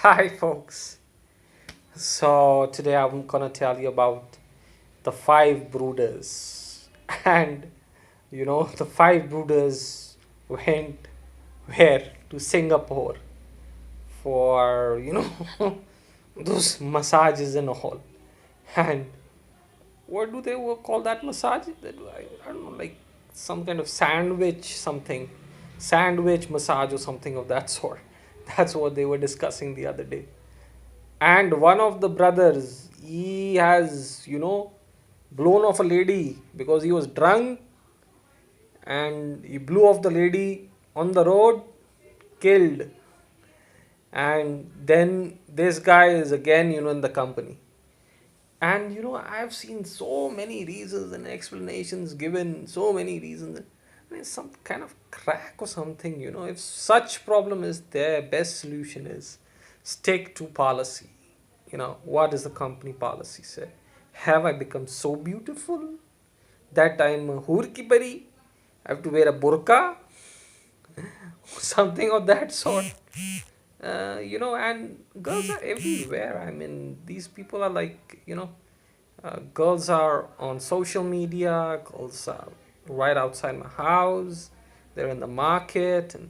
Hi, folks. So, today I'm gonna tell you about the five brooders. And the five brooders went where? To Singapore for, those massages and all. And what do they call that massage? I don't know, like some kind of sandwich, something. Sandwich massage or something of that sort. That's what they were discussing the other day. And one of the brothers, he has blown off a lady because he was drunk, and he blew off the lady on the road, killed. And then this guy is again in the company. And I've seen so many reasons and explanations given, so many reasons. I mean, some kind of crack or something. If such problem is there, best solution is stick to policy. What does the company policy say? Have I become so beautiful that I'm a hurkipari? I have to wear a burqa? Something of that sort. And girls are everywhere. I mean, these people are like, girls are on social media, girls are right outside my house, they're in the market and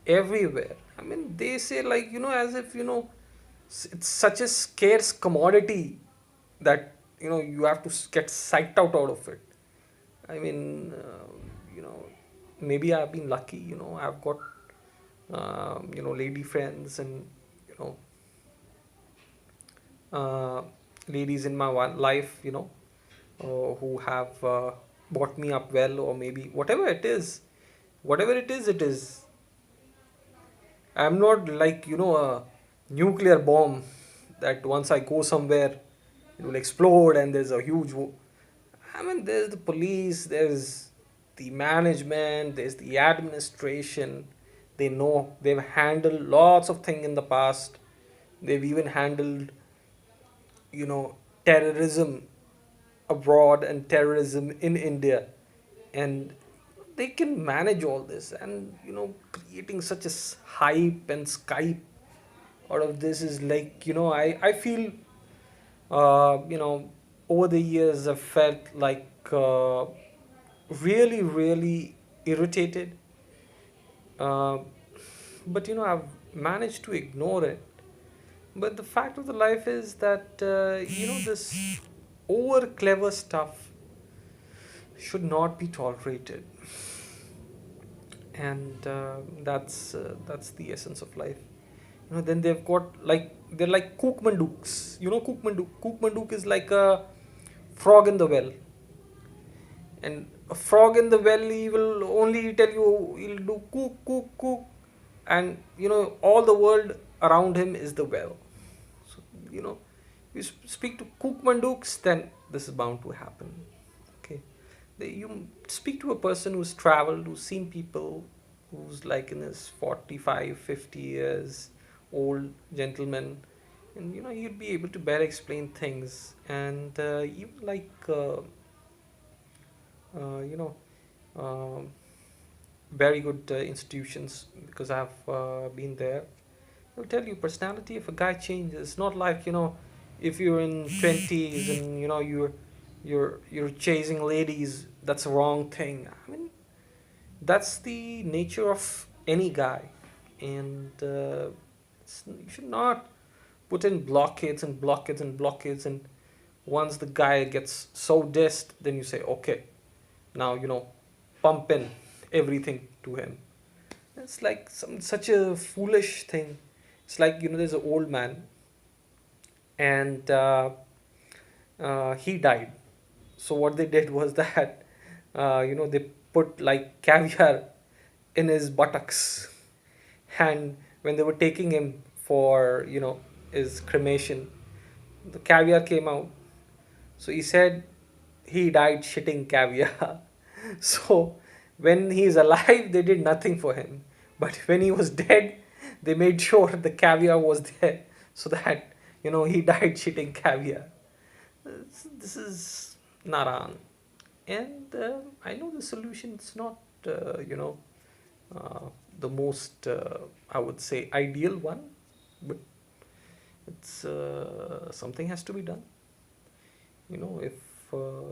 everywhere. I mean, they say, like, as if, it's such a scarce commodity that, you have to get psyched out of it. I mean, maybe I've been lucky, I've got, lady friends and, you know, uh, ladies in my life, who have brought me up well, or maybe whatever it is, it is. I'm not like, a nuclear bomb that once I go somewhere, it will explode and there's a huge. I mean, there's the police, there's the management, there's the administration. They know they've handled lots of things in the past. They've even handled, terrorism abroad and terrorism in India. And they can manage all this, and creating such a hype and Skype out of this is like, I feel, over the years I've felt like, really, really irritated. Uh, but I've managed to ignore it. But the fact of the life is that, this over clever stuff should not be tolerated. And that's the essence of life. Then they've got, like, they're like kook manduks. Kook manduk is like a frog in the well. And a frog in the well, he will only tell you, he'll do kook kook kook. And all the world around him is the well. So you speak to kook manduks, then this is bound to happen. Okay. You speak to a person who's traveled, who's seen people, who's like in his 45, 50 years old gentleman, and you'd be able to better explain things. And even like, you know um, very good institutions, because I've been there. They'll tell you personality of a guy changes. It's not like, if you're in 20s and you're chasing ladies, that's a wrong thing. I mean, that's the nature of any guy. And you should not put in blockades and blockades and blockades. And once the guy gets so dissed, then you say, okay, now pump in everything to him. It's like such a foolish thing. It's like, there's an old man, and he died. So what they did was that, they put like caviar in his buttocks. And when they were taking him for, his cremation, the caviar came out. So he said he died shitting caviar. So when he's alive, they did nothing for him. But when he was dead, they made sure the caviar was there, so that, he died shitting caviar. This is Naran. And I know the solution is not, uh, the most, I would say, ideal one. But It's something has to be done. If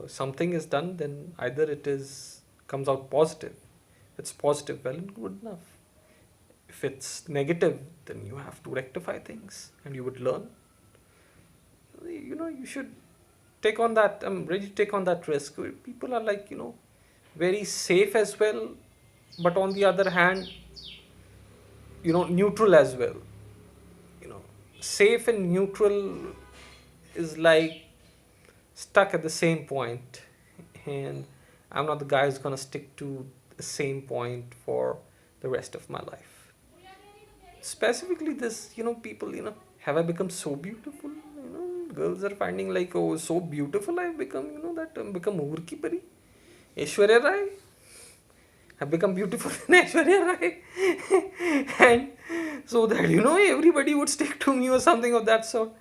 something is done, then either it is comes out positive. If it's positive, well and good enough. If it's negative, then you have to rectify things and you would learn. You should take on that. I'm ready to take on that risk. People are like, very safe as well, but on the other hand, neutral as well. You know, Safe and neutral is like stuck at the same point, and I'm not the guy who's gonna stick to the same point for the rest of my life. Specifically, this, people, have I become so beautiful? Girls are finding like, oh, so beautiful I've become, that I'm become Urki Pari. Aishwarya Rai. I've become beautiful in Aishwarya Rai. And so that, everybody would stick to me or something of that sort.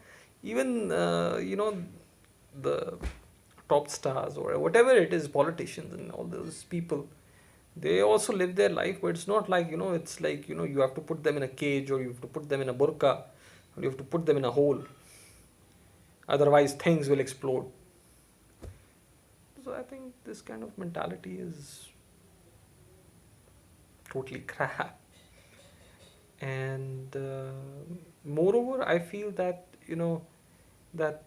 Even, the top stars or whatever it is, politicians and all those people, they also live their life, but it's not like, it's like, you have to put them in a cage, or you have to put them in a burqa, or you have to put them in a hole. Otherwise, things will explode. So I think this kind of mentality is totally crap. And moreover, I feel that, that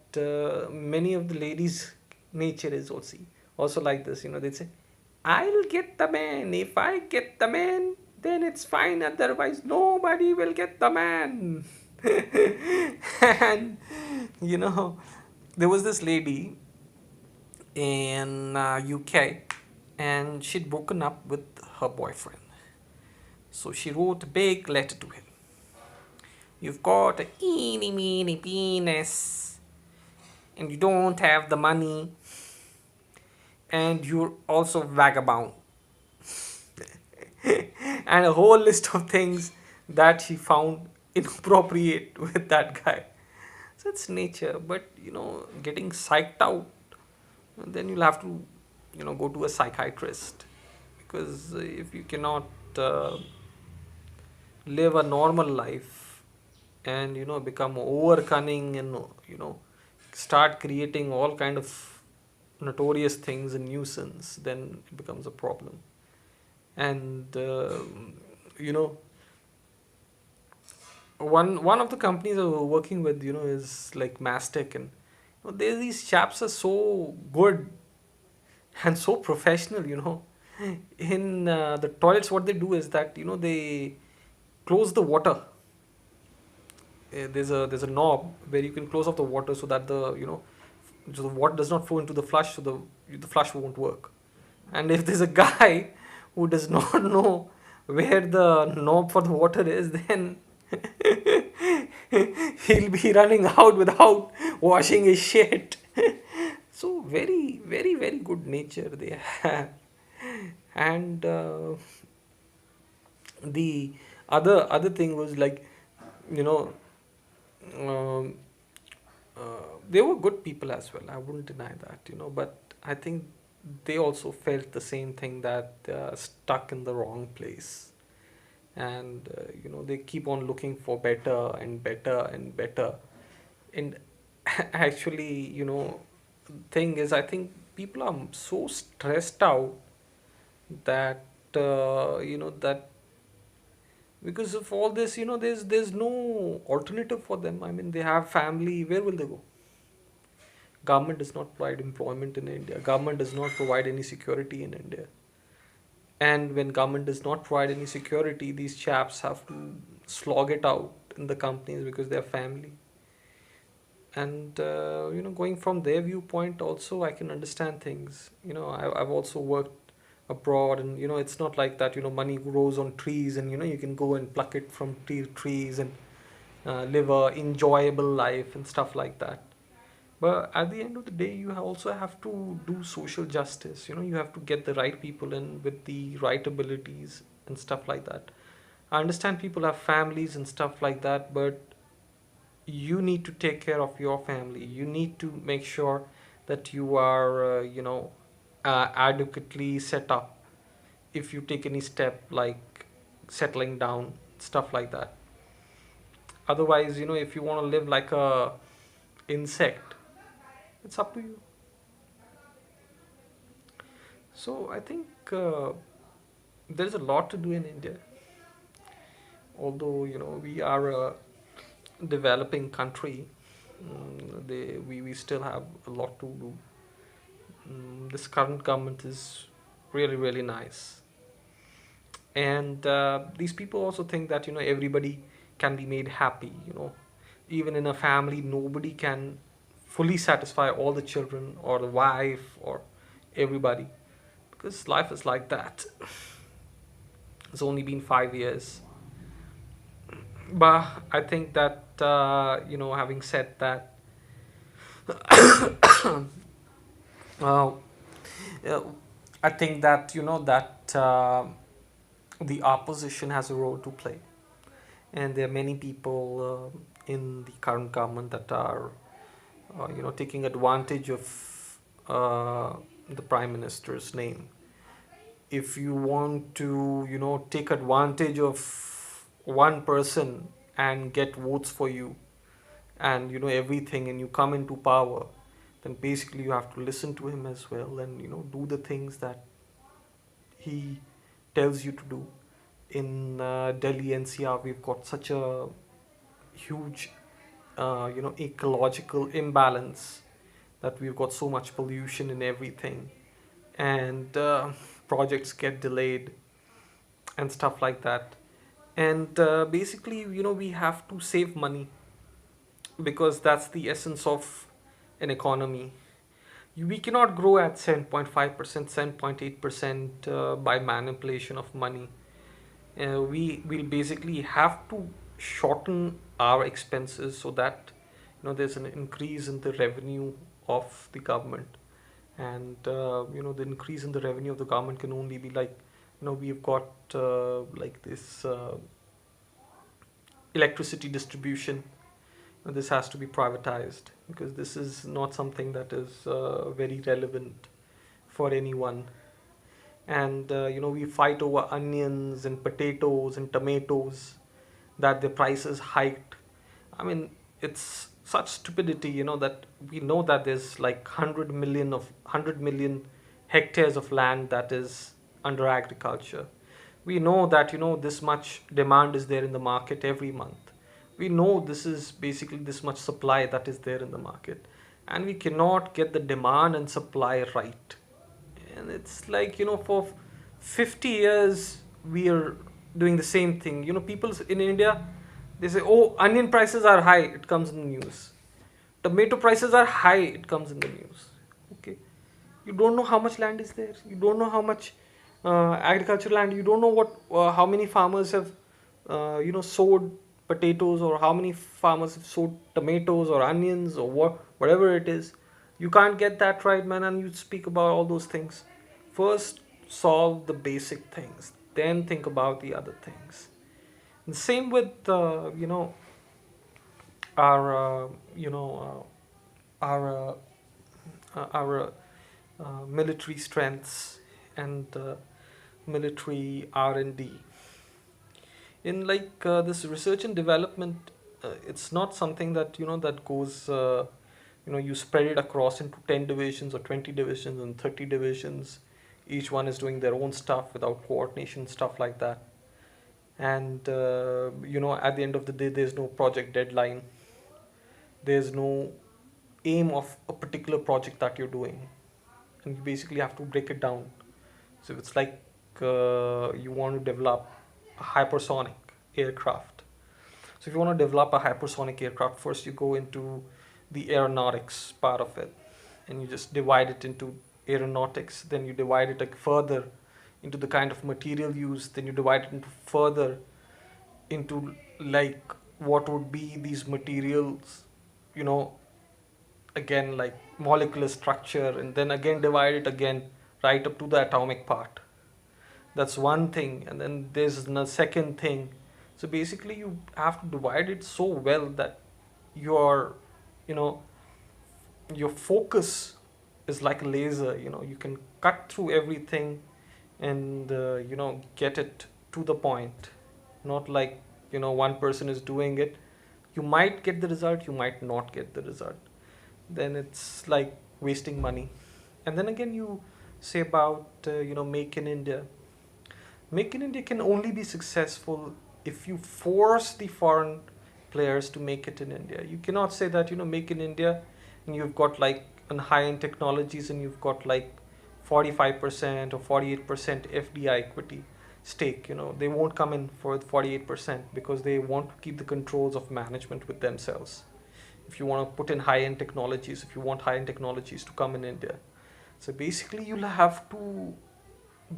many of the ladies' nature is also like this. They'd say, I'll get the man. If I get the man, then it's fine. Otherwise, nobody will get the man. And, you know, there was this lady in UK, and she'd broken up with her boyfriend. So she wrote a big letter to him. You've got a eeny meeny penis, and you don't have the money, and you're also vagabond. And a whole list of things that she found inappropriate with that guy. So it's nature, but getting psyched out, then you'll have to, go to a psychiatrist, because if you cannot live a normal life and become over cunning and start creating all kind of notorious things and nuisance, then it becomes a problem. And you know one of the companies I was working with, is like Mastic, and these chaps are so good and so professional. In the toilets, what they do is that they close the water. There's a knob where you can close off the water, so that so the water does not flow into the flush, so the flush won't work. And if there's a guy who does not know where the knob for the water is, then he'll be running out without washing his shit. So very, very, very good nature they have. And the other thing was like, you know um, they were good people as well, I wouldn't deny that, but I think they also felt the same thing, that they are stuck in the wrong place. And they keep on looking for better and better and better. And actually, thing is, I think people are so stressed out that that because of all this, there's no alternative for them. I mean, they have family, where will they go? Government does not provide employment in India. Government does not provide any security in India. And when government does not provide any security, these chaps have to slog it out in the companies because they're family. And going from their viewpoint, also I can understand things. I've also worked abroad, and it's not like that. Money grows on trees, and you can go and pluck it from trees and live a enjoyable life and stuff like that. But at the end of the day, you also have to do social justice. You have to get the right people in with the right abilities and stuff like that. I understand people have families and stuff like that, but you need to take care of your family. You need to make sure that you are, adequately set up if you take any step like settling down, stuff like that. Otherwise, if you want to live like a insect, it's up to you. So I think there's a lot to do in India. Although we are a developing country, we still have a lot to do. This current government is really really nice, and these people also think that everybody can be made happy. Even in a family, nobody can fully satisfy all the children or the wife or everybody, because life is like that. It's only been 5 years. But I think that, having said that, uh, uh, I think that, that the opposition has a role to play. And there are many people in the current government that are, taking advantage of the Prime Minister's name. If you want to, take advantage of one person and get votes for you and everything, and you come into power, then basically you have to listen to him as well, and do the things that he tells you to do. In Delhi NCR, we've got such a huge ecological imbalance, that we've got so much pollution and everything, and projects get delayed and stuff like that. And basically, we have to save money, because that's the essence of an economy. We cannot grow at 7.5%, 7.8% by manipulation of money. We will basically have to shorten our expenses, so that there's an increase in the revenue of the government. And the increase in the revenue of the government can only be like, we've got like this electricity distribution. This has to be privatized, because this is not something that is very relevant for anyone. And we fight over onions and potatoes and tomatoes, that the price is hiked. I mean, it's such stupidity, that we know that there's like 100 million hectares of land that is under agriculture. We know that this much demand is there in the market every month. We know this is basically this much supply that is there in the market, and we cannot get the demand and supply right. And it's like, for 50 years we are doing the same thing. People in India, they say, oh, onion prices are high, it comes in the news. Tomato prices are high, it comes in the news. Okay, you don't know how much land is there, you don't know how much agricultural land, you don't know what how many farmers have sowed potatoes, or how many farmers have sowed tomatoes or onions, or whatever it is. You can't get that right, man, and you speak about all those things. First, solve the basic things, then think about the other things. And same with our our military strengths and military R&D. In like this research and development, it's not something that that goes you spread it across into 10 divisions or 20 divisions and 30 divisions. Each one is doing their own stuff without coordination, stuff like that. And at the end of the day, there's no project deadline, there's no aim of a particular project that you're doing, and you basically have to break it down. So it's like you want to develop a hypersonic aircraft. So if you want to develop a hypersonic aircraft, first you go into the aeronautics part of it, and you just divide it into aeronautics. Then you divide it like further into the kind of material used. Then you divide it into further into like what would be these materials, again like molecular structure, and then again divide it again right up to the atomic part. That's one thing. And then there's a second thing. So basically you have to divide it so well that your you know your focus is like a laser. You can cut through everything, and get it to the point. Not like one person is doing it, You might get the result, you might not get the result. Then it's like wasting money. And then again, you say about Make in India. Make in India can only be successful if you force the foreign players to make it in India. You cannot say that Make in India, and you've got like an high-end technologies, and you've got like 45% or 48% FDI equity stake. They won't come in for 48% because they want to keep the controls of management with themselves. If you want to put in high-end technologies, if you want high-end technologies to come in India, so basically you'll have to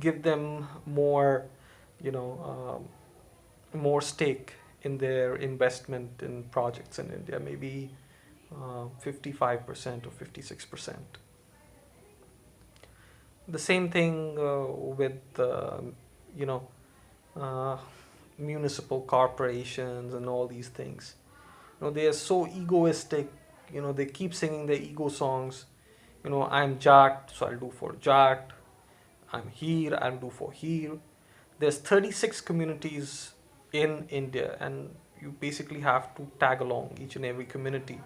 give them more, you know, more stake in their investment in projects in India, maybe 55% or 56%. The same thing with, you know, uh, municipal corporations and all these things. They are so egoistic. They keep singing their ego songs. I'm Jat, so I'll do for Jat. I'm here, I'll do for here. There's 36 communities in India, and you basically have to tag along each and every community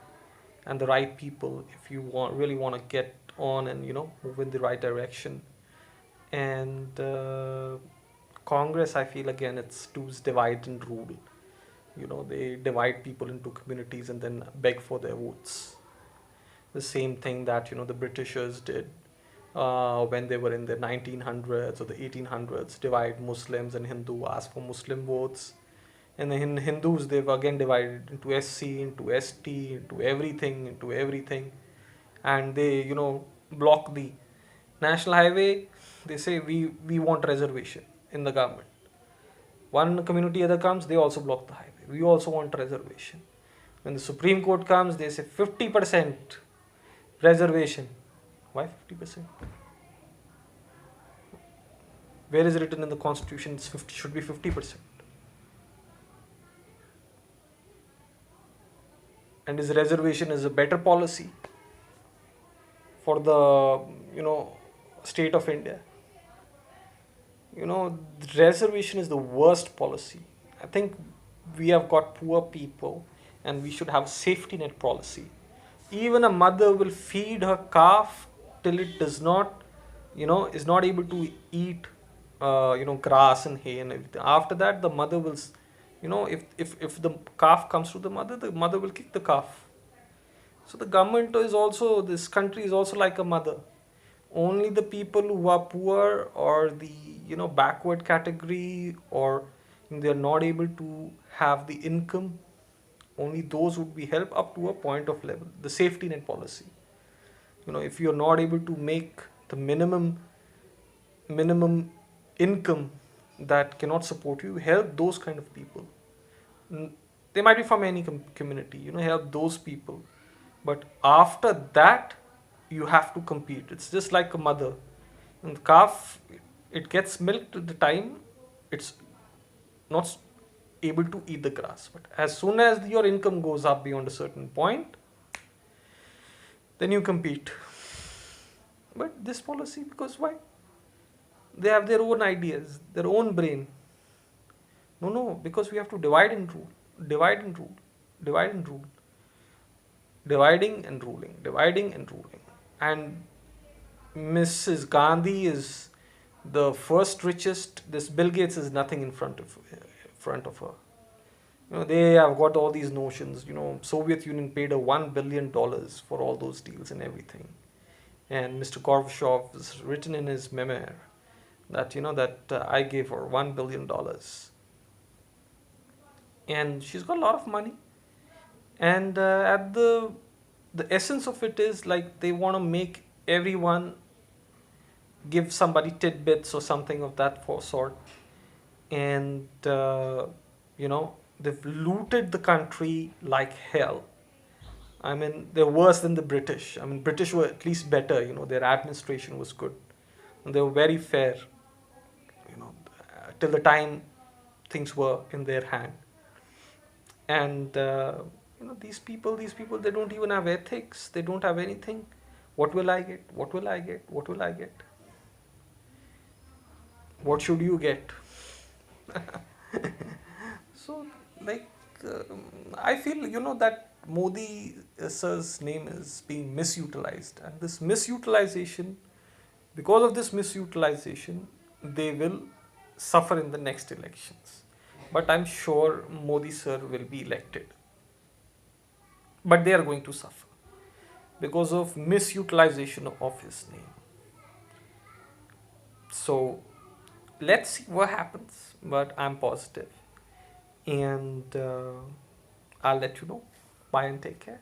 and the right people if you really want to get on and move in the right direction. And Congress, I feel again, it's to divide and rule. They divide people into communities and then beg for their votes. The same thing that the Britishers did when they were in the 1900s or the 1800s, divide Muslims and Hindu, ask for Muslim votes. And then Hindus, they've again divided into SC, into ST, into everything. And they, block the national highway. They say, we want reservation in the government. One community other comes, they also block the highway. We also want reservation. When the Supreme Court comes, they say 50% reservation. Why 50%? Where is it written in the constitution it's 50, should be 50%? And is reservation is a better policy for the state of India? Reservation is the worst policy. I think we have got poor people, and we should have safety net policy. Even a mother will feed her calf till it does not, is not able to eat, grass and hay and everything. After that, the mother will, if the calf comes to the mother will kick the calf. So the government is also, this country is also like a mother. Only the people who are poor or the backward category, or they are not able to have the income, only those would be helped up to a point of level. The safety net policy. If you're not able to make the minimum income that cannot support you, help those kind of people. They might be from any community, help those people. But after that, you have to compete. It's just like a mother. And the calf, it gets milked at the time it's not able to eat the grass. But as soon as your income goes up beyond a certain point, then you compete. But this policy, because why? They have their own ideas, their own brain. No, because we have to divide and rule, divide and rule, divide and rule, dividing and ruling, dividing and ruling. And Mrs. Gandhi is the first richest. This Bill Gates is nothing in front of her. They have got all these notions. Soviet Union paid her $1 billion for all those deals and everything. And Mr. Gorbachev has written in his memoir that I gave her $1 billion. And she's got a lot of money. And at the essence of it is like they want to make everyone give somebody tidbits or something of that sort. And they've looted the country like hell. I mean, they're worse than the British. I mean, British were at least better. Their administration was good, and they were very fair. Till the time things were in their hand. And these people, they don't even have ethics. They don't have anything. What will I get? What will I get? What will I get? What should you get? So, like, I feel, that Modi sir's name is being misutilized, and this misutilization, because of this misutilization, they will suffer in the next elections. But I'm sure Modi sir will be elected. But they are going to suffer because of misutilization of his name. So let's see what happens. But I'm positive, and I'll let you know. Bye and take care.